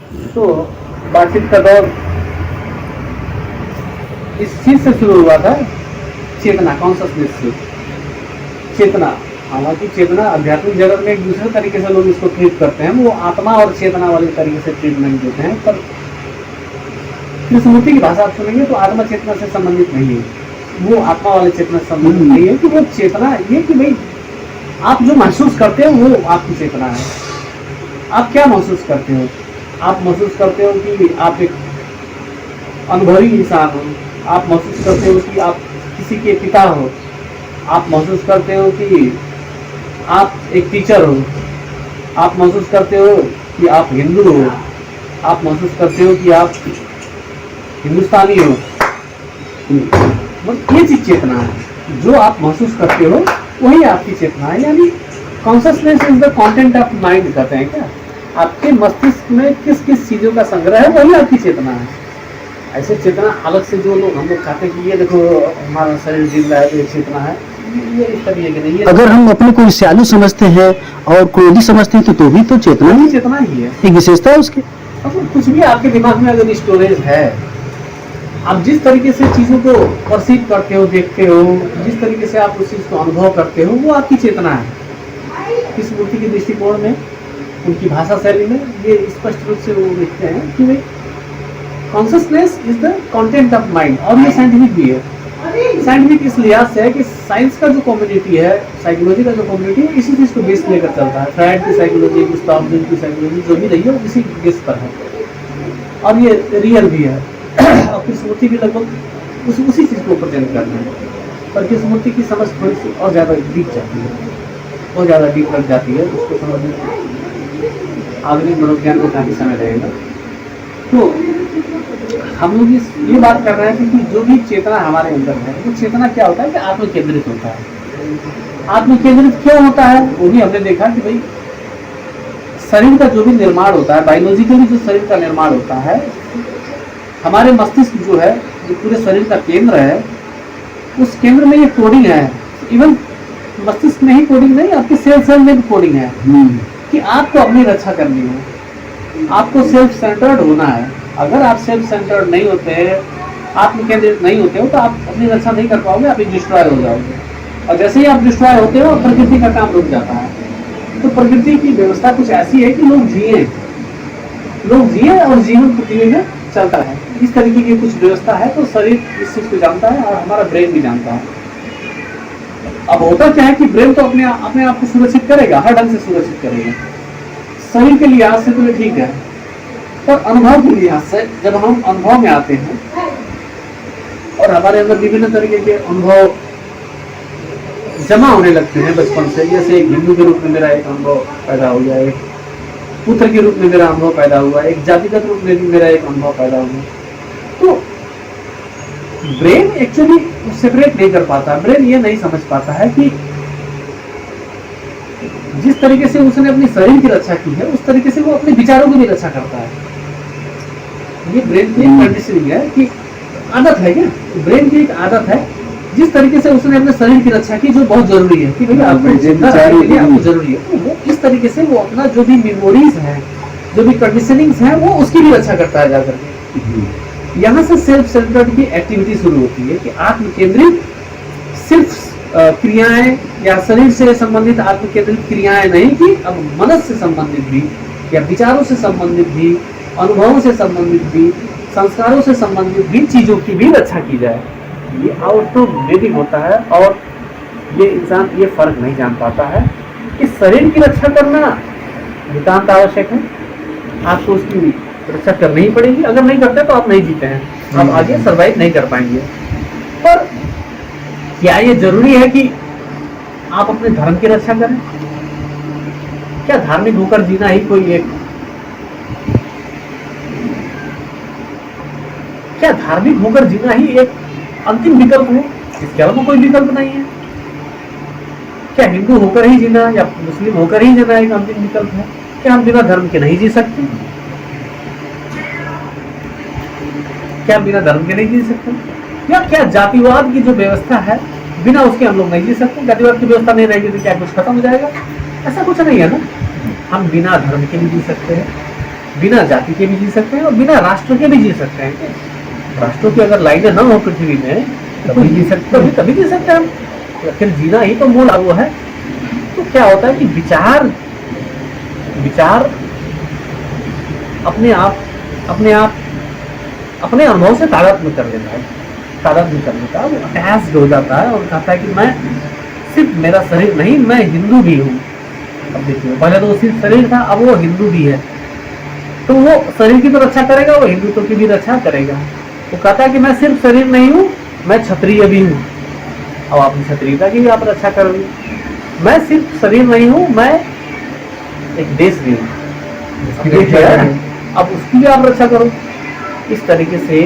तो बातचीत का दौर इस चीज से शुरू हुआ था, चेतना, कॉन्शसनेस से। चेतना, हालांकि चेतना आध्यात्मिक जगत में एक दूसरे तरीके से लोग इसको ट्रीट करते हैं, वो आत्मा और चेतना वाले तरीके से ट्रीटमेंट देते हैं। पर कृष्णमूर्ति की भाषा आप सुनेंगे तो आत्मा चेतना से संबंधित नहीं है, वो आत्मा वाले चेतना से संबंधित नहीं है। कि वो चेतना ये कि भाई आप जो महसूस करते हो वो आपकी चेतना है। आप क्या महसूस करते हो? आप महसूस करते हो कि आप एक अनुभवी इंसान हो, आप महसूस करते हो कि आप किसी के पिता हो, आप महसूस करते हो कि आप एक टीचर हो, आप महसूस करते हो कि आप हिंदू हो, आप महसूस करते हो कि आप हिंदुस्तानी हो। बस ये चीज चेतना है, जो आप महसूस करते हो वही आपकी चेतना है। यानी consciousness is the content of mind कहते हैं क्या, आपके मस्तिष्क में किस किस चीजों का संग्रह है वही आपकी चेतना है। ऐसे चेतना अलग से जो लोग हम लोग कहते हैं कि ये देखो हमारा शरीर जिंदा है तो ये चेतना है, ये इस तरीके की नहीं है। अगर हम अपने को ईर्ष्यालु समझते हैं और क्रोधी समझते हैं तो भी तो चेतना ही ही चेतना ही है, एक विशेषता है उसकी। अब कुछ भी आपके दिमाग में अगर स्टोरेज है, आप जिस तरीके से चीजों को परसीव करते हो, देखते हो, जिस तरीके से आप उस चीज को अनुभव करते हो, वो आपकी चेतना है। कृष्णमूर्ति के दृष्टिकोण में, उनकी भाषा शैली में ये स्पष्ट रूप से वो लिखते हैं कि भाई consciousness is the content of mind. और ये साइंटिफिक भी है। साइंटिफिक इस लिहाज से है कि साइंस का जो कम्युनिटी है, साइकोलॉजी का जो कम्युनिटी है, इसी चीज को बेस लेकर चलता है। फ्रायड की साइकोलॉजी, गुस्ताव जंग की साइकोलॉजी जो भी रही है वो इसी बेस पर है, और ये रियल भी है। और कृष्णमूर्ति भी लगभग उसी चीज को प्रेजेंट करते हैं। पर कृष्णमूर्ति की समझ थोड़ी सी और ज्यादा डीप जाती है, और ज्यादा डीप लग जाती है, उसको समझने आधुनिक मनोविज्ञान को काफी समय लगेगा। तो हम लोग ये बात कर रहे हैं कि जो भी चेतना हमारे अंदर है, वो चेतना क्या होता है कि आत्म केंद्रित होता है। आत्म केंद्रित क्यों होता है वो भी हमने देखा कि भाई शरीर का जो भी निर्माण होता है, बायोलॉजिकली जो शरीर का निर्माण होता है, हमारे मस्तिष्क जो है, जो पूरे शरीर का केंद्र है, उस केंद्र में ये कोडिंग है। इवन मस्तिष्क में ही कोडिंग नहीं, आपके सेल में भी कोडिंग है कि आपको अपनी रक्षा करनी है, आपको सेल्फ सेंटर्ड होना है। अगर आप सेल्फ सेंटर्ड नहीं होते हैं, आत्म केंद्रित नहीं होते हो, तो आप अपनी रक्षा नहीं कर पाओगे, आप डिस्ट्रॉय हो जाओगे। और जैसे ही आप डिस्ट्रॉय होते हो, प्रकृति का काम रुक जाता है। तो प्रकृति की व्यवस्था कुछ ऐसी है कि लोग जिए और जीवन पृथ्वी में चलता है। इस तरीके की कुछ व्यवस्था है। तो शरीर इस चीज को जानता है और हमारा ब्रेन भी जानता है। अब होता क्या है कि ब्रेन तो अपने आप को सुरक्षित करेगा, हर ढंग से सुरक्षित करेगा। शरीर के लिहाज से तो ये ठीक है, पर अनुभव के लिहाज से जब हम अनुभव में आते हैं और हमारे अंदर विभिन्न तरीके के अनुभव जमा होने लगते हैं बचपन से, जैसे एक हिंदू के रूप में मेरा एक अनुभव पैदा हो गया, एक पुत्र के रूप में मेरा अनुभव पैदा हुआ, एक जातिगत रूप में भी मेरा एक अनुभव पैदा हुआ। तो ब्रेन एक्चुअली सेपरेट नहीं कर पाता। ब्रेन ये नहीं समझ पाता है कि जिस तरीके से उसने अपने शरीर की रक्षा की है, उस तरीके से वो अपने विचारों की भी रक्षा करता है। ये ब्रेन की एक कंडीशनिंग है कि आदत है क्या, ब्रेन की एक आदत है। जिस तरीके से उसने अपने शरीर की रक्षा की, जो बहुत जरूरी है कि भाई आपको जिंदा रहने के लिए आपको जरूरी है, तो वो इस तरीके से वो अपना जो भी मेमोरीज है, जो भी कंडीशनिंग्स है, वो उसकी भी रक्षा करता है जाकर के। यहाँ से सेल्फ सेंटर्ड की एक्टिविटी शुरू होती है कि आत्म केंद्रित सिर्फ क्रियाएं या शरीर से संबंधित आत्म केंद्रित क्रियाएं नहीं, कि अब मन से संबंधित भी या विचारों से संबंधित भी, अनुभवों से संबंधित भी, संस्कारों से संबंधित भी चीजों की भी रक्षा की जाए। ये ऑटोमेटिक होता है और ये इंसान ये फर्क नहीं जान पाता है कि शरीर की रक्षा करना नितांत आवश्यक है, आपको उसकी रक्षा करनी ही पड़ेगी। अगर नहीं करते तो आप नहीं जीते हैं, आप आगे सर्वाइव नहीं कर पाएंगे। पर क्या ये जरूरी है कि आप अपने धर्म की रक्षा करें? क्या धार्मिक होकर जीना ही कोई एक, क्या धार्मिक होकर जीना ही एक अंतिम विकल्प है? इसके अलावा कोई विकल्प नहीं है। क्या हिंदू होकर ही जीना या मुस्लिम होकर ही जीना एक अंतिम विकल्प है? क्या हम बिना धर्म के नहीं जी सकते? क्या हम बिना धर्म के नहीं जी सकते? या क्या जातिवाद की जो व्यवस्था है, बिना उसके हम लोग नहीं जी सकते? जातिवाद की व्यवस्था नहीं रहेगी तो क्या कुछ खत्म हो जाएगा? ऐसा कुछ नहीं है ना। हम बिना धर्म के भी जी सकते हैं, बिना जाति के भी जी सकते हैं और बिना राष्ट्र के भी जी सकते हैं। राष्ट्रों की अगर लाइनें न हो पृथ्वी में तभी जी सकते हैं। तभी जी सकते हैं हम। फिर जीना ही तो मूल वो है। तो क्या होता है कि विचार अपने अनुभव से तादात्म्य कर लेता है, तादात्म्य कर लेता है, वो अटैच्ड हो जाता है और कहता है कि मैं सिर्फ मेरा शरीर नहीं, मैं हिंदू भी हूँ। अब देखिए, पहले तो वो सिर्फ शरीर था, अब वो हिंदू भी है। तो वो शरीर की तो रक्षा करेगा, वो हिंदुत्व की भी रक्षा करेगा। वो कहता है कि मैं सिर्फ शरीर नहीं हूँ, मैं क्षत्रिय भी हूँ। अब अपनी क्षत्रियता की भी आप रक्षा करोगे। मैं सिर्फ शरीर नहीं हूँ, मैं एक देश भी हूँ, अब उसकी भी आप रक्षा करो। इस तरीके से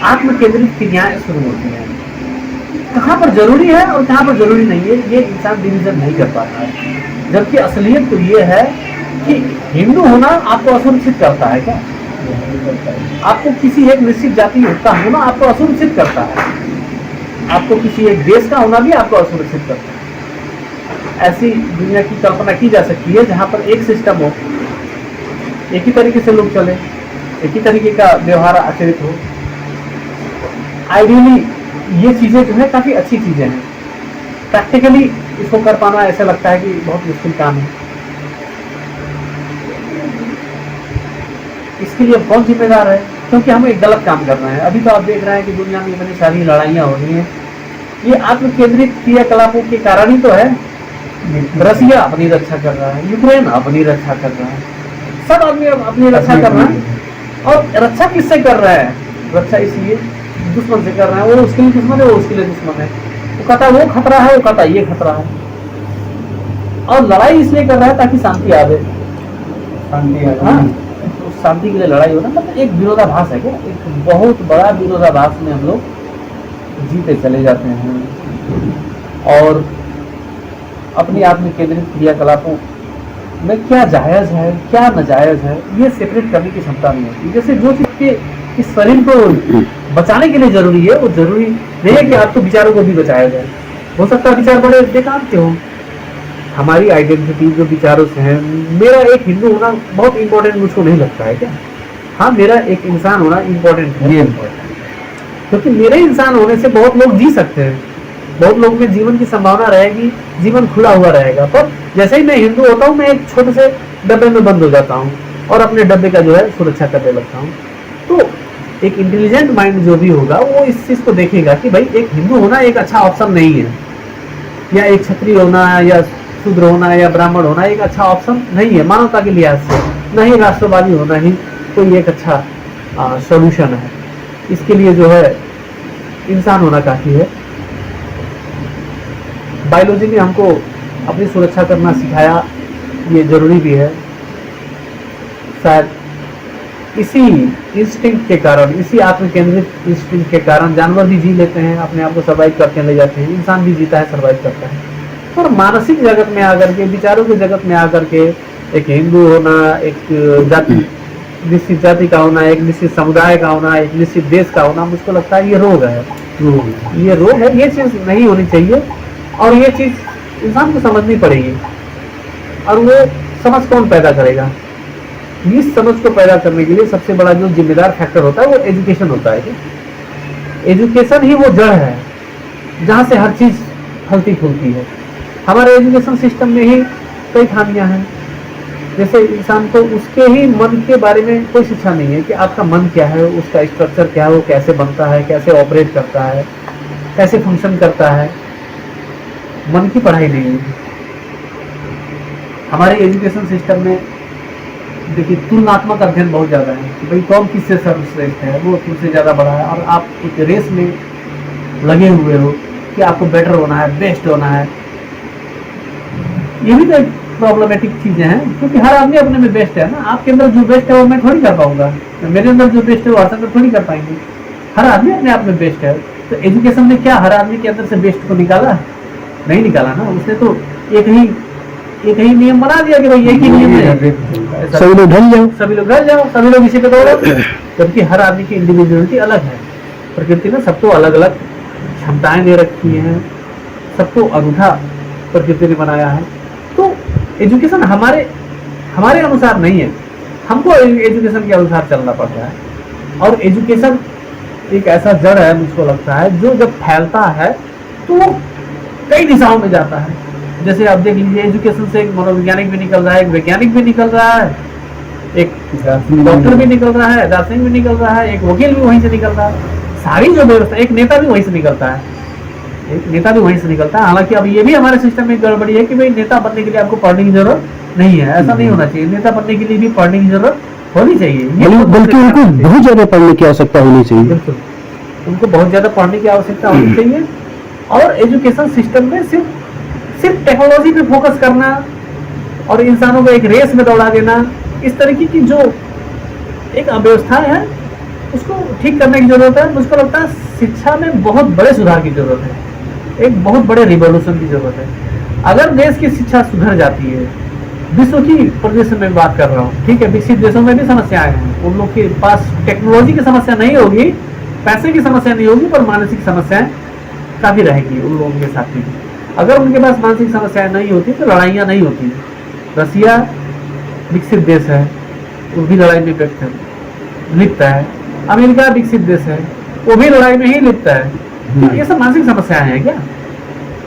आत्म केंद्रित क्रियाएं शुरू होती हैं। कहाँ पर जरूरी है और कहाँ पर जरूरी नहीं है, ये इंसान डिवीजन नहीं कर पाता है। जबकि असलियत तो ये है कि हिंदू होना आपको असुरक्षित करता है क्या? आपको किसी एक निश्चित जाति का होना आपको असुरक्षित करता है। आपको किसी एक देश का होना भी आपको असुरक्षित करता है। ऐसी दुनिया की कल्पना की जा सकती है जहां पर एक सिस्टम हो, एक ही तरीके से लोग चले, एक ही तरीके का व्यवहार आचरित हो। आइडियली ये चीजें जो है काफी अच्छी चीजें हैं। प्रैक्टिकली इसको कर पाना ऐसा लगता है कि बहुत मुश्किल काम है। इसके लिए कौन जिम्मेदार है? क्योंकि हम एक गलत काम कर रहे हैं। अभी तो आप देख रहे हैं कि दुनिया में इतनी सारी लड़ाइयाँ हो रही हैं, ये आत्म केंद्रित क्रियाकलापों के कारण ही तो है। रसिया अपनी रक्षा कर रहा है, यूक्रेन अपनी रक्षा कर रहा है, सब आदमी अपनी रक्षा कर रहा है। और रक्षा किससे कर रहा है? रक्षा इसलिए दुश्मन से कर रहा है। वो उसके लिए दुश्मन है, वो उसके लिए दुश्मन है। वो कहता है वो खतरा है, वो कहता है ये खतरा है। और लड़ाई इसलिए कर रहा है ताकि शांति आ जाए। शांति आ जाए, शांति के लिए लड़ाई होना मतलब एक विरोधाभास है क्या? एक बहुत बड़ा विरोधाभास में हम लोग जीते चले जाते हैं। और अपनी आत्म केंद्रित क्रियाकलापों में क्या जायज है क्या नाजायज है, ये सेपरेट करने की क्षमता नहीं होती। जैसे जो चीज के इस शरीर को बचाने के लिए जरूरी है, वो जरूरी नहीं है कि आपको विचारों को भी बचाया जाए। हो सकता है विचार बड़े बेकार के हों। हमारी आइडेंटिटी जो विचारों से है, मेरा एक हिंदू होना बहुत इंपॉर्टेंट मुझको नहीं लगता है क्या? हाँ, मेरा एक इंसान होना इंपॉर्टेंट है, ये इम्पोर्टेंट, क्योंकि मेरे इंसान होने से बहुत लोग जी सकते हैं, बहुत लोगों में जीवन की संभावना रहेगी, जीवन खुला हुआ रहेगा। पर जैसे ही मैं हिंदू होता हूँ, मैं एक छोटे से डब्बे में बंद हो जाता हूँ और अपने डब्बे का जो है सुरक्षा करने लगता हूँ। तो एक इंटेलिजेंट माइंड जो भी होगा वो इस चीज को देखेगा कि भाई एक हिंदू होना एक अच्छा ऑप्शन नहीं है, या एक क्षत्रिय होना या शूद्र होना या ब्राह्मण होना एक अच्छा ऑप्शन नहीं है मानवता के लिहाज से। नहीं राष्ट्रवादी होना ही कोई एक अच्छा सॉल्यूशन है। इसके लिए जो है इंसान होना काफी है। बायोलॉजी ने हमको अपनी सुरक्षा करना सिखाया, ये जरूरी भी है। शायद इसी इंस्टिंक्ट के कारण, इसी आत्म केंद्रित इंस्टिंक्ट के कारण जानवर भी जी लेते हैं, अपने आप को सर्वाइव करके ले जाते हैं। इंसान भी जीता है, सर्वाइव करता है। और मानसिक जगत में आकर के, विचारों के जगत में आकर के एक हिंदू होना, एक जाति, निश्चित जाति का होना, एक निश्चित समुदाय का होना, एक निश्चित देश का होना, मुझको लगता है ये रोग है। ये रोग है, ये चीज नहीं होनी चाहिए। और ये चीज इंसान को समझनी पड़ेगी। और वो समझ कौन पैदा करेगा? इस समझ को पैदा करने के लिए सबसे बड़ा जो जिम्मेदार फैक्टर होता है वो एजुकेशन होता है। एजुकेशन ही वो जड़ है जहाँ से हर चीज फलती फूलती है। हमारे एजुकेशन सिस्टम में ही कई खामियां हैं। जैसे इंसान को उसके ही मन के बारे में कोई शिक्षा नहीं है कि आपका मन क्या है, उसका स्ट्रक्चर क्या है, वो कैसे बनता है, कैसे ऑपरेट करता है, कैसे फंक्शन करता है। मन की पढ़ाई नहीं है हमारे एजुकेशन सिस्टम में। देखिए, तुलनात्मक अध्ययन बहुत ज़्यादा है कि भाई कौन किससे सर्वश्रेष्ठ है, वो तुमसे ज़्यादा बड़ा है, और आप एक रेस में लगे हुए हो कि आपको बेटर होना है, बेस्ट होना है। ये भी तो एक प्रॉब्लमेटिक चीज़ें हैं, क्योंकि हर आदमी अपने में बेस्ट है ना। आपके अंदर जो बेस्ट है वो मैं थोड़ी कर पाऊंगा, मेरे अंदर जो बेस्ट है वो हर थोड़ी कर पाएंगे। हर आदमी अपने आप में बेस्ट है। तो एजुकेशन ने क्या हर आदमी के अंदर से बेस्ट को निकाला? नहीं निकाला ना। उसने तो एक ही नियम बना दिया कि भाई एक ही नियम है, सभी लोग ढल जाओ, सभी लोग ढल जाओ, सभी लोग इसी पे दौड़ो। जबकि हर आदमी की इंडिविजुअलिटी अलग है। प्रकृति ने सबको अलग अलग क्षमताएं दे रखी हैं, सबको अनूठा प्रकृति ने बनाया है। तो एजुकेशन हमारे अनुसार नहीं है, हमको एजुकेशन के अनुसार चलना पड़ता है। और एजुकेशन एक ऐसा जड़ है, मुझको लगता है, जो जब फैलता है तो वो कई दिशाओं में जाता है। जैसे आप देख लीजिए, एजुकेशन से एक मनोवैज्ञानिक भी निकल रहा है, एक वैज्ञानिक भी निकल रहा है, एक डॉक्टर भी निकल रहा है, दार्शनिक भी निकल रहा है, एक वकील भी वहीं से निकल रहा है। सारी जो व्यवस्था, एक नेता भी वहीं से निकलता है, एक नेता भी वहीं से निकलता है। हालांकि अब ये भी हमारे सिस्टम में गड़बड़ी है कि भाई नेता बनने के लिए आपको पढ़ने की जरूरत नहीं है, ऐसा नहीं होना चाहिए। नेता बनने के लिए भी पढ़ने की जरूरत होनी चाहिए, बल्कि उनको बहुत ज्यादा पढ़ने की आवश्यकता होनी चाहिए। बिल्कुल, उनको बहुत ज्यादा पढ़ने की आवश्यकता होनी चाहिए। और एजुकेशन सिस्टम में सिर्फ टेक्नोलॉजी पे फोकस करना और इंसानों को एक रेस में दौड़ा देना, इस तरीके की जो एक अव्यवस्था है उसको ठीक करने की जरूरत है। मुझको लगता है शिक्षा में बहुत बड़े सुधार की जरूरत है, एक बहुत बड़े रिवॉल्यूशन की जरूरत है। अगर देश की शिक्षा सुधर जाती है, विश्व की परिदृश्य में बात कर रहा हूँ, ठीक है, विकसित देशों में भी समस्याएं हैं, उन लोग के पास टेक्नोलॉजी की समस्या नहीं होगी, पैसे की समस्या नहीं होगी, पर मानसिक समस्याएं काफी रहेगी उन लोगों के साथ भी। अगर उनके पास मानसिक समस्याएं नहीं होती तो लड़ाइयाँ नहीं होती। रसिया विकसित देश है, वो भी लड़ाई में लिप्त है। अमेरिका विकसित देश है, वो भी लड़ाई में ही लिप्त है। ये सब मानसिक समस्याएं हैं क्या?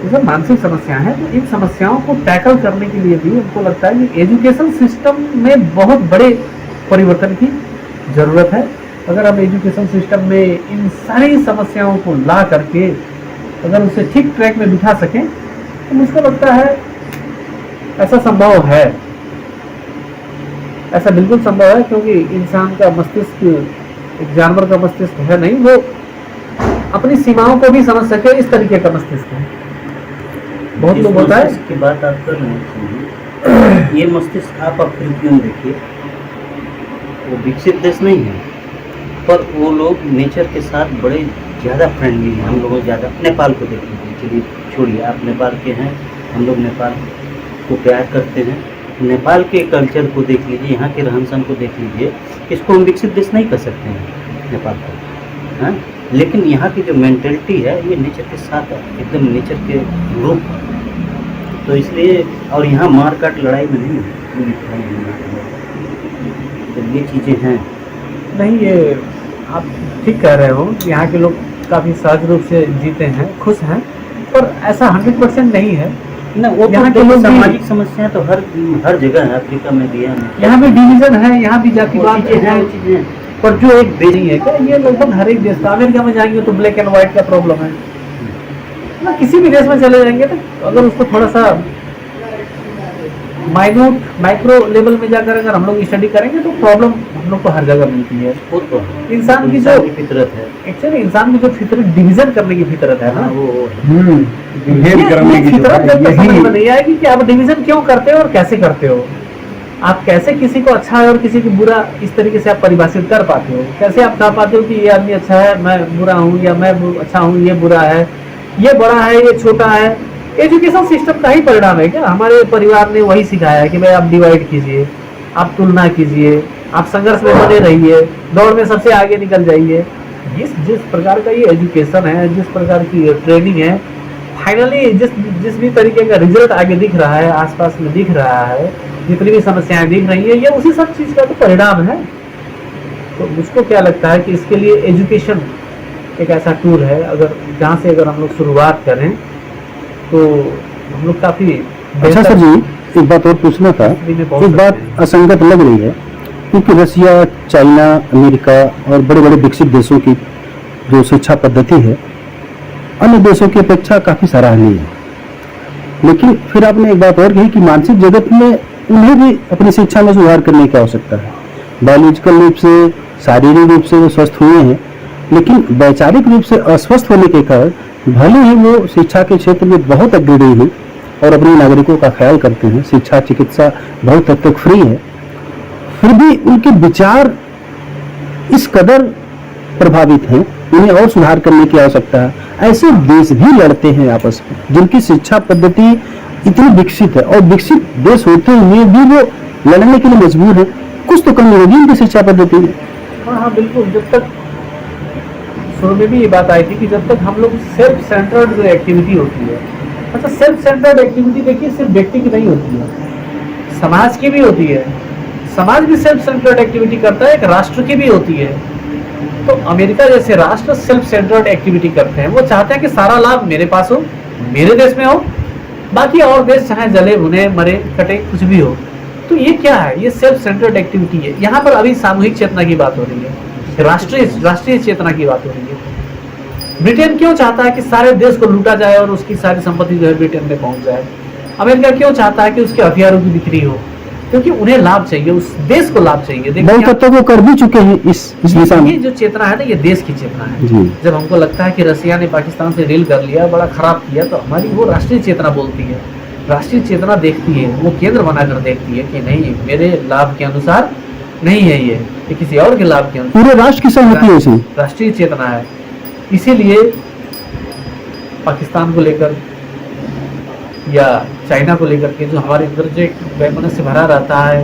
ये सब मानसिक समस्याएं हैं। तो इन समस्याओं को टैकल करने के लिए भी हमको लगता है कि एजुकेशन सिस्टम में बहुत बड़े परिवर्तन की जरूरत है। अगर हम एजुकेशन सिस्टम में इन सारी समस्याओं को ला करके अगर उसे ठीक ट्रैक में बिठा सकें तो मुझको लगता है ऐसा संभव है, ऐसा बिल्कुल संभव है। क्योंकि इंसान का मस्तिष्क एक जानवर का मस्तिष्क है नहीं, वो अपनी सीमाओं को भी समझ सके, इस तरीके का मस्तिष्क है। बहुत लोग होता है की बात आप कर रहे हैं, ये मस्तिष्क आप अफ्रीकियन देखिए, वो विकसित देश नहीं है, पर वो लोग नेचर के साथ बड़े ज़्यादा फ्रेंडली हैं। हम लोगों ज़्यादा, नेपाल को देख लीजिए, चलिए छोड़िए, आप नेपाल के हैं, हम लोग नेपाल को प्यार करते हैं। नेपाल के कल्चर को देख लीजिए, यहाँ के रहन सहन को देख लीजिए, इसको हम विकसित देश नहीं कर सकते हैं नेपाल को, हाँ। लेकिन यहाँ की जो मेंटेलिटी है ये नेचर के साथ है, एकदम नेचर के रूप है। तो इसलिए, और यहाँ मार काट लड़ाई में नहीं है, तो ये चीज़ें हैं। नहीं, ये आप ठीक कह रहे हो, यहाँ के लोग काफ़ी सहज रूप से जीते हैं, खुश हैं, पर ऐसा 100% नहीं है ना। वो यहाँ के लोग सामाजिक समस्याएं तो हर जगह है, अफ्रीका में भी है, यहाँ भी डिवीजन है, यहाँ भी जातिवाद है, पर जो एक देश नहीं है क्या, ये लगभग हर एक देश का। अमेरिका में जाएंगे तो ब्लैक एंड व्हाइट का प्रॉब्लम है ना, किसी भी देश में चले जाएंगे तो अगर उसको थोड़ा सा माइक्रो लेवल में जाकर अगर हम लोग स्टडी करेंगे तो प्रॉब्लम हम लोग को हर जगह मिलती है। वो तो इंसान की जो फितरत है, एक्चुअली इंसान की जो फितरत, डिवीजन करने की फितरत है ना, वो ये फितरत जब तक समझ में नहीं आएगी कि आप डिवीजन क्यों करते हो और कैसे करते हो, आप कैसे किसी को अच्छा है और किसी को बुरा इस तरीके से आप परिभाषित कर पाते हो, कैसे आप कह पाते हो कि ये आदमी अच्छा है, मैं बुरा हूँ, या मैं अच्छा हूँ, ये बुरा है, ये बड़ा है, ये छोटा है। एजुकेशन सिस्टम का ही परिणाम है क्या? हमारे परिवार ने वही सिखाया है कि भाई आप डिवाइड कीजिए, आप तुलना कीजिए, आप संघर्ष में बने रहिए, दौड़ में सबसे आगे निकल जाइए। जिस प्रकार का ये एजुकेशन है, जिस प्रकार की ट्रेनिंग है, फाइनली जिस भी तरीके का रिजल्ट आगे दिख रहा है, आसपास में दिख रहा है, जितनी भी समस्याएं दिख रही है, ये उसी सब चीज का तो परिणाम है। तो मुझको क्या लगता है कि इसके लिए एजुकेशन एक ऐसा टूल है, अगर जहाँ से अगर हम लोग शुरुआत करें तो हम लोग काफी। अच्छा सर जी, एक बात और पूछना था, एक बात असंगत लग रही है, क्योंकि रसिया, चाइना, अमेरिका और बड़े बड़े विकसित देशों की जो शिक्षा पद्धति है अन्य देशों की अपेक्षा काफी सराहनीय है। लेकिन फिर आपने एक बात और कही कि मानसिक जगत में उन्हें भी अपनी शिक्षा में सुधार करने की आवश्यकता है। बायोलॉजिकल रूप से, शारीरिक रूप से वो स्वस्थ हुए हैं, लेकिन वैचारिक रूप से अस्वस्थ होने के कारण भले ही वो शिक्षा के क्षेत्र में बहुत अग्रणी हैं और अपने नागरिकों का ख्याल करते हैं, शिक्षा चिकित्सा बहुत हद तक फ्री है, फिर भी उनके विचार इस कदर प्रभावित हैं, उन्हें और सुधार करने की आवश्यकता है। ऐसे देश भी लड़ते हैं आपस में जिनकी शिक्षा पद्धति इतनी विकसित है, और विकसित देश होते हुए भी वो लड़ने के लिए मजबूर है। कुछ तो कमी होगी उनकी शिक्षा पद्धति में। हाँ, बिल्कुल। जब तक शुरू में भी ये बात आई थी कि जब तक हम लोग सेल्फ सेंटर्ड जो एक्टिविटी होती है, अच्छा सेल्फ सेंटर्ड एक्टिविटी देखिए सिर्फ व्यक्ति की नहीं होती है, समाज की भी होती है, समाज भी सेल्फ सेंटर्ड एक्टिविटी करता है, एक राष्ट्र की भी होती है। तो अमेरिका जैसे राष्ट्र सेल्फ सेंटर्ड एक्टिविटी करते हैं, वो चाहते हैं कि सारा लाभ मेरे पास हो, मेरे देश में हो, बाकी और देश चाहे जले भुने मरे कटे कुछ भी हो। तो ये क्या है, ये सेल्फ सेंटर्ड एक्टिविटी है। यहाँ पर अभी सामूहिक चेतना की बात हो रही है, राष्ट्रीय चेतना की बात हो रही है। ब्रिटेन क्यों चाहता है कि सारे देश को लूटा जाए और उसकी सारी संपत्ति जो है ब्रिटेन में पहुंच जाए? अमेरिका क्यों चाहता है कि उसके हथियारों की बिक्री हो? क्योंकि उन्हें लाभ चाहिए, उस देश को लाभ चाहिए। बहुत तक वो कर भी चुके हैं इस दिशा में। ये जो चेतना है ना, ये देश की चेतना है। जी। जब हमको लगता है कि रसिया ने पाकिस्तान से डील कर लिया, बड़ा खराब किया, तो हमारी वो राष्ट्रीय चेतना बोलती है, राष्ट्रीय चेतना देखती है, वो केंद्र बनाकर देखती है कि नहीं, मेरे लाभ के अनुसार नहीं है, ये किसी और के लाभ के अनुसार। पूरे राष्ट्र की सहमति है इसमें, राष्ट्रीय चेतना है। इसीलिए पाकिस्तान को लेकर या चाइना को लेकर के जो हमारे अंदर जो एक वैमनस्य भरा रहता है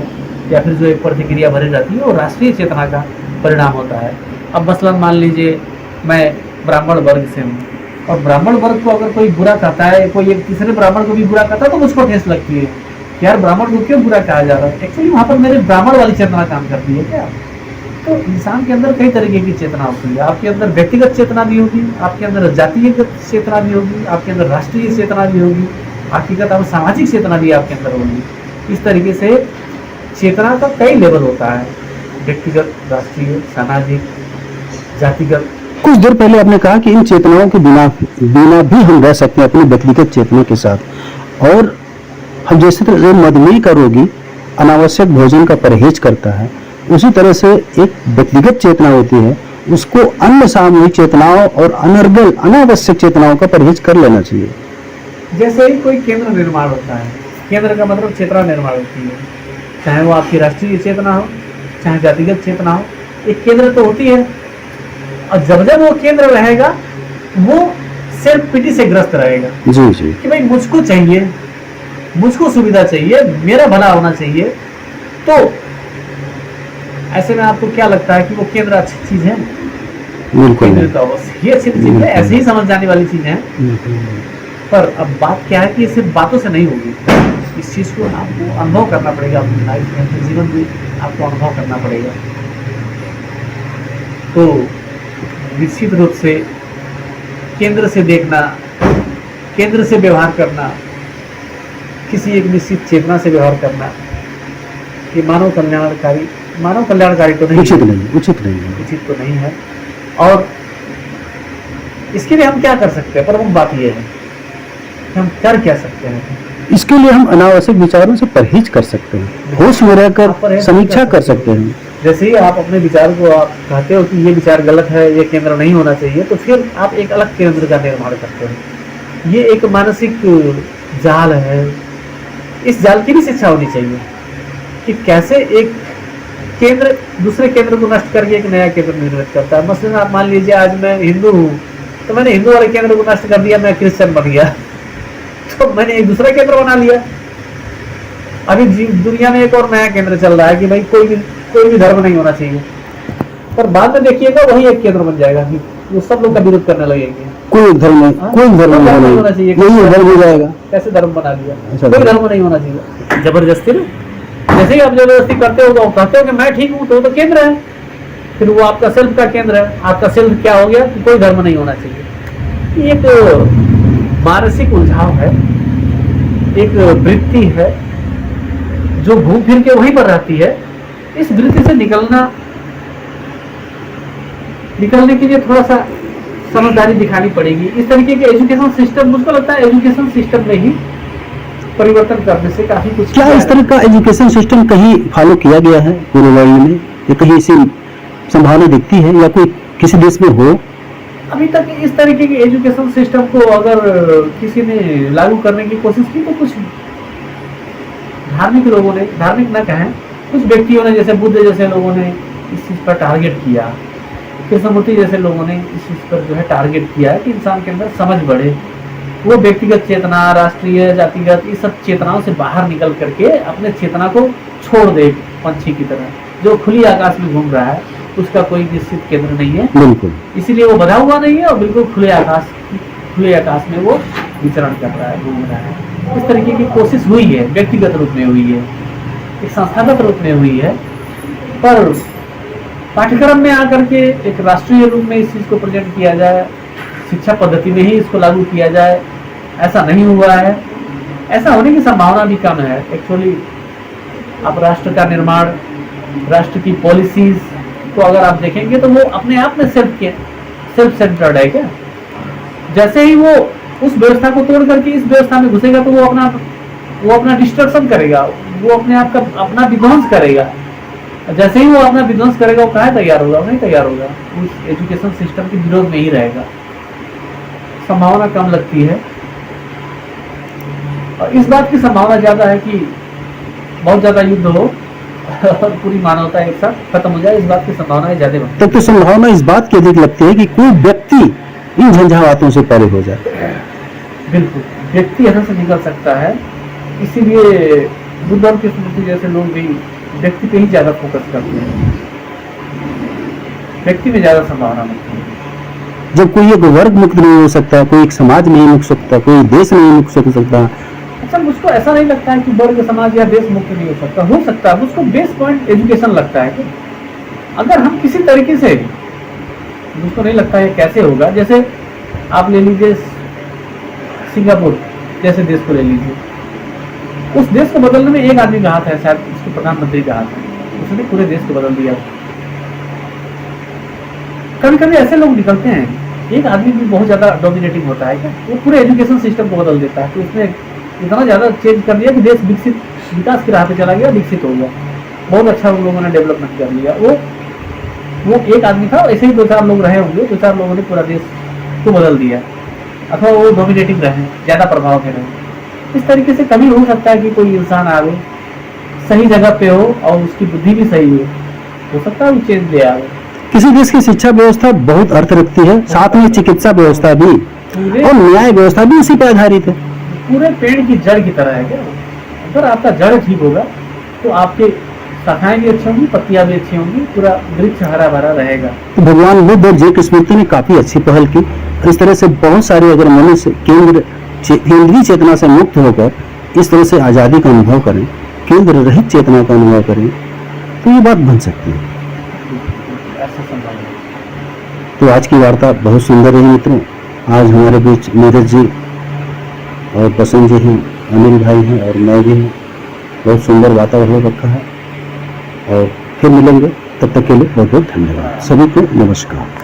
या फिर जो एक प्रतिक्रिया भरी रहती है, वो राष्ट्रीय चेतना का परिणाम होता है। अब मसलन मान लीजिए मैं ब्राह्मण वर्ग से हूँ, और ब्राह्मण वर्ग को अगर कोई बुरा कहता है, कोई एक तीसरे ब्राह्मण को भी बुरा कहता है, तो मुझको ठेस लगती है, यार ब्राह्मण को क्यों बुरा कहा जा रहा है। एक्चुअली वहाँ पर मेरे ब्राह्मण वाली चेतना काम करती है क्या? तो इंसान के अंदर कई तरीके की चेतना होती है। आपके अंदर व्यक्तिगत चेतना भी होगी, आपके अंदर जातीयगत चेतना भी होगी, आपके अंदर राष्ट्रीय चेतना भी होगी, हकीकत और सामाजिक चेतना भी आपके अंदर होगी। इस तरीके से चेतना का कई लेवल होता है, व्यक्तिगत, राष्ट्रीय, सामाजिक, जातिगत। कुछ देर पहले आपने कहा कि इन चेतनाओं के बिना भी हम रह सकते हैं अपनी व्यक्तिगत चेतना के साथ। और हम जैसे तरह मधुमेह का रोगी अनावश्यक भोजन का परहेज करता है, उसी तरह से एक व्यक्तिगत चेतना होती है, उसको अन्य सामूहिक चेतनाओं और अनर्गल अनावश्यक चेतनाओं का परहेज कर लेना चाहिए। जैसे ही कोई केंद्र निर्माण होता है, केंद्र का मतलब चेतना निर्माण होती है, चाहे वो आपकी राष्ट्रीय चेतना हो, चाहे जातिगत चेतना हो, एक केंद्र तो होती है। और जब जब वो केंद्र रहेगा, वो सेल्फ पिटी से ग्रस्त रहेगा। जी जी। कि भाई मुझको चाहिए, मुझको सुविधा चाहिए, मेरा भला होना चाहिए। तो ऐसे में आपको क्या लगता है कि वो केंद्र अच्छी चीज है? बिल्कुल केंद्र तो ये अच्छी चीज है, ऐसे ही समझ जाने वाली चीज है। पर अब बात क्या है कि सिर्फ बातों से नहीं होगी, इस चीज को आपको अनुभव करना पड़ेगा, अपनी लाइफ में, अपने जीवन में आपको अनुभव करना पड़ेगा। तो निश्चित रूप से केंद्र से देखना, केंद्र से व्यवहार करना, किसी एक निश्चित चेतना से व्यवहार करना, ये मानव कल्याणकारी तो नहीं, उचित नहीं है। उचित तो नहीं है। और इसके लिए हम क्या कर सकते हैं? प्रमुख बात यह है कि हम कर क्या सकते हैं। इसके लिए हम अनावश्यक विचारों से परहेज कर सकते हैं, होश में रहकर समीक्षा कर सकते हैं। जैसे ही आप अपने विचार को आप कहते हो कि ये विचार गलत है, ये केंद्र नहीं होना चाहिए, तो फिर आप एक अलग केंद्र का निर्माण करते हो। ये एक मानसिक जाल है। इस जाल की भी शिक्षा होनी चाहिए कि कैसे एक केंद्र दूसरे केंद्र को नष्ट करके एक नया केंद्र निर्मित करता है। मसलन आप मान लीजिए आज मैं हिंदू हूँ, तो मैंने हिंदू वाले केंद्र को नष्ट कर दिया, मैं क्रिश्चियन बन गया, तो मैंने एक दूसरा केंद्र बना लिया। अभी दुनिया में एक और नया केंद्र चल रहा है कि भाई कोई भी धर्म नहीं होना चाहिए, पर बाद में देखिएगा वही एक केंद्र बन जाएगा कि वो सब लोग का विरोध करने लगेंगे। कोई धर्म नहीं होना चाहिए, कोई धर्म हो जाएगा। कैसे धर्म बना लिया? अच्छा, कोई धर्म नहीं होना चाहिए, जबरदस्ती ना। जैसे ही आप जबरदस्ती करते हो तो कहते हो कि मैं ठीक हूँ, तो केंद्र है, फिर वो आपका सेल्फ का केंद्र है। आपका सेल्फ क्या हो गया कि कोई धर्म नहीं होना चाहिए। एक मानसिक उलझाव है, एक वृत्ति है जो घूम फिर के वहीं पर रहती है। इस वृत्ति से निकलने के लिए थोड़ा सा समझदारी दिखानी पड़ेगी। इस तरीके के एजुकेशन सिस्टम, मुझको लगता है एजुकेशन सिस्टम में ही परिवर्तन करने से काफी कुछ। क्या इस तरह का एजुकेशन सिस्टम कहीं फॉलो किया गया है पूरे वर्ल्ड में, या कहीं ऐसी संभावना दिखती है, या कोई किसी देश में हो? अभी तक इस तरीके के एजुकेशन सिस्टम को अगर किसी ने लागू करने की कोशिश की, तो कुछ धार्मिक लोगों ने, धार्मिक न कहें, कुछ व्यक्तियों ने, जैसे बुद्ध जैसे लोगों ने इस चीज पर टारगेट किया, कृष्णमूर्ति जैसे लोगों ने इस चीज पर जो है टारगेट किया है कि इंसान के अंदर समझ बढ़े, वो व्यक्तिगत चेतना, राष्ट्रीय, जातिगत, इस सब चेतनाओं से बाहर निकल करके अपने चेतना को छोड़ दे। पंछी की तरह जो खुली आकाश में घूम रहा है, उसका कोई निश्चित केंद्र नहीं है, बिल्कुल, इसीलिए वो बधा हुआ नहीं है और बिल्कुल खुले आकाश में वो विचरण कर रहा है, घूम रहा है। इस तरीके की कोशिश हुई है, व्यक्तिगत रूप में हुई है। एक संस्थागत रूप में हुई है, पर पाठ्यक्रम में आकर के एक राष्ट्रीय रूप में इस चीज़ को प्रेजेंट किया जाए, शिक्षा पद्धति में ही इसको लागू किया जाए, ऐसा नहीं हुआ है। ऐसा होने की संभावना भी कम है। एक्चुअली आप राष्ट्र का निर्माण, राष्ट्र की पॉलिसीज को अगर आप देखेंगे तो वो अपने आप में सेल्फ सेंटर्ड है क्या? जैसे ही वो उस व्यवस्था को तोड़ करके इस व्यवस्था में घुसेगा तो वो अपना डिस्ट्रक्शन करेगा, वो अपने आप का अपना विध्वंस करेगा। जैसे ही वो अपना विध्वंस करेगा, वो कहाँ तैयार होगा? नहीं तैयार होगा, उस एजुकेशन सिस्टम के विरोध में ही रहेगा। संभावना कम लगती है, और इस बात की संभावना ज्यादा है कि बहुत ज्यादा युद्ध हो और पूरी मानवता एक साथ खत्म हो जाए। इस बात की संभावना ज्यादा बनती है। तब तो संभावना इस बात की अधिक लगती है कि कोई व्यक्ति इन झंझावातों से परे हो जाए। बिल्कुल, व्यक्ति यहाँ से निकल सकता है। इसीलिए बुद्ध और कृष्ण जैसे लोग भी व्यक्ति पे ही ज्यादा फोकस करते हैं, व्यक्ति में ज्यादा संभावना मिलती है। जब कोई एक वर्ग मुक्त नहीं हो सकता, कोई एक समाज नहीं मुक्त सकता, कोई देश नहीं मुक्त हो सकता। अच्छा, मुझको ऐसा नहीं लगता है कि वर्ग, समाज या देश मुक्त नहीं हो सकता। हो सकता है, मुझको बेस पॉइंट एजुकेशन लगता है कि अगर हम किसी तरीके से, मुझको नहीं लगता है कैसे होगा। जैसे आप ले लीजिए सिंगापुर जैसे देश को ले लीजिए, उस देश को बदलने में एक आदमी का हाथ है, शायद उसके प्रधानमंत्री का हाथ है, उसने पूरे देश को बदल दिया। कभी कभी ऐसे लोग निकलते हैं, एक आदमी भी बहुत ज्यादा डोमिनेटिंग होता है क्या, वो पूरे एजुकेशन सिस्टम को बदल देता है। तो उसने इतना ज्यादा चेंज कर दिया कि देश विकास की राह पे चला गया, विकसित हो गया, बहुत अच्छा उन लोगों ने डेवलपमेंट कर लिया। वो एक आदमी था, ऐसे ही 2-4 लोग रहे होंगे, 2-4 लोगों ने पूरा देश को बदल दिया, अथवा वो डोमिनेटिंग रहे, ज्यादा प्रभाव में रहे। इस तरीके से कभी हो सकता है कि कोई इंसान आवे, सही जगह पे हो और उसकी बुद्धि भी सही हो सकता है वो चेंज ले आवे। किसी देश की शिक्षा व्यवस्था बहुत अर्थ रखती है, साथ में चिकित्सा व्यवस्था भी और न्याय व्यवस्था भी इसी पर आधारित है। पूरे पेड़ की जड़ की तरह है क्या? अगर आपका जड़ ठीक होगा तो आपके शाखाएं भी अच्छी होंगी, पत्तियां भी अच्छी होंगी, पूरा वृक्ष हरा भरा रहेगा। तो भगवान बुद्ध और जे स्मृति ने काफी अच्छी पहल की। इस तरह से बहुत सारे अगर मनुष्य केंद्रीय चेतना से मुक्त होकर इस तरह से आजादी का अनुभव करें, केंद्र रहित चेतना का अनुभव करें, तो ये बात बन सकती है। ऐसा संभव है। तो आज की वार्ता बहुत सुंदर रही मित्रों। आज हमारे बीच नीरज जी और बसंत जी हैं, अनिल भाई हैं और मैं भी हूँ। बहुत सुंदर वातावरण रखा है और फिर मिलेंगे, तब तक के लिए बहुत बहुत धन्यवाद। सभी को नमस्कार।